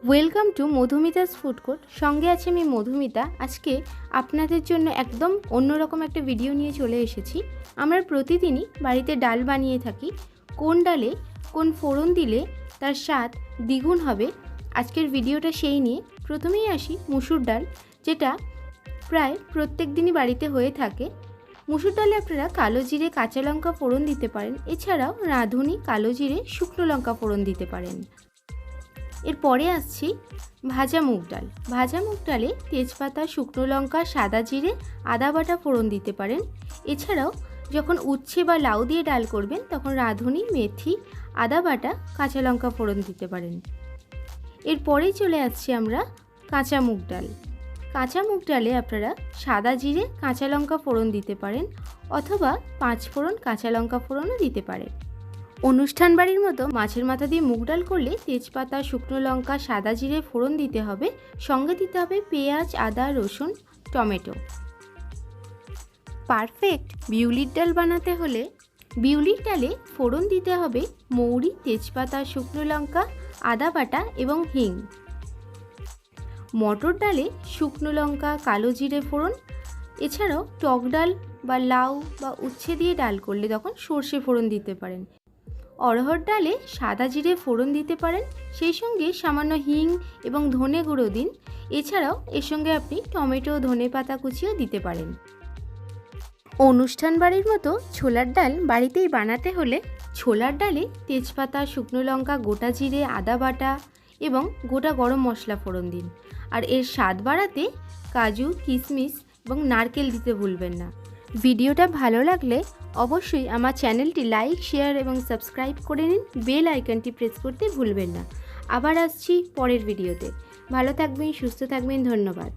Welcome to Madhumita's food court. সঙ্গে আছে আমি মধুমিতা। আজকে আপনাদের জন্য একদম অন্যরকম একটা ভিডিও নিয়ে চলে এসেছি। আমরা প্রতিদিনই বাড়িতে ডাল বানিয়ে থাকি। কোন ডালে কোন ফোড়ন দিলে তার স্বাদ দ্বিগুণ হবে, আজকের ভিডিওটা সেই নিয়ে। প্রথমেই আসি মুসুর ডাল, যেটা প্রায় প্রত্যেক দিনই বাড়িতে হয়ে থাকে। মুসুর ডালে আপনারা কালো জিরে কাঁচা লঙ্কা ফোড়ন দিতে পারেন, এছাড়াও রাঁধুনি কালো জিরে শুকনো লঙ্কা ফোড়ন দিতে পারেন। এরপরে আসছি ভাজা মুগ ডাল। ভাজা মুগ ডালে তেজপাতা, শুকনো লঙ্কা, সাদা জিরে, আদা বাটা ফোড়ন দিতে পারেন। এছাড়াও যখন উচ্ছে বা লাউ দিয়ে ডাল করবেন তখন রাঁধুনি, মেথি, আদা বাটা, কাঁচা লঙ্কা ফোড়ন দিতে পারেন। এরপরেই চলে আসছি আমরা কাঁচা মুগ ডাল। কাঁচা মুগ ডালে আপনারা সাদা জিরে কাঁচা লঙ্কা ফোড়ন দিতে পারেন, অথবা 5 ফোড়ন কাঁচা লঙ্কা ফোড়নও দিতে পারেন। অনুষ্ঠান বাড়ির মতো মাছের মাথা দিয়ে মুগ ডাল করলে তেজপাতা, শুকনো লঙ্কা, সাদা জিরে ফোড়ন দিতে হবে, সঙ্গে দিতে হবে পেঁয়াজ, আদা, রসুন, টমেটো। পারফেক্ট বিউলির ডাল বানাতে হলে বিউলির ডালে ফোড়ন দিতে হবে মৌরি, তেজপাতা, শুকনো লঙ্কা, আদা বাটা এবং হিং। মটর ডালে শুকনো লঙ্কা, কালো জিরে ফোড়ন। এছাড়াও টক ডাল বা লাউ বা উচ্ছে দিয়ে ডাল করলে তখন সর্ষে ফোড়ন দিতে পারেন। অড়হর ডালে সাদা জিরে ফোড়ন দিতে পারেন, সেই সঙ্গে সামান্য হিং এবং ধনে গুঁড়ো দিন। এছাড়াও এর সঙ্গে আপনি টমেটো, ধনে পাতা কুচিও দিতে পারেন। অনুষ্ঠান বাড়ির মতো ছোলার ডাল বাড়িতেই বানাতে হলে ছোলার ডালে তেজপাতা, শুকনো লঙ্কা, গোটা জিরে, আদা বাটা এবং গোটা গরম মশলা ফোড়ন দিন। আর এর স্বাদ বাড়াতে কাজু, কিশমিশ এবং নারকেল দিতে ভুলবেন না। ভিডিওটা ভালো লাগলে অবশ্যই আমার চ্যানেলটি লাইক, শেয়ার এবং সাবস্ক্রাইব করে নিন। বেল আইকনটি প্রেস করতে ভুলবেন না। আবার আসছি পরের ভিডিওতে। ভালো থাকবেন, সুস্থ থাকবেন। ধন্যবাদ।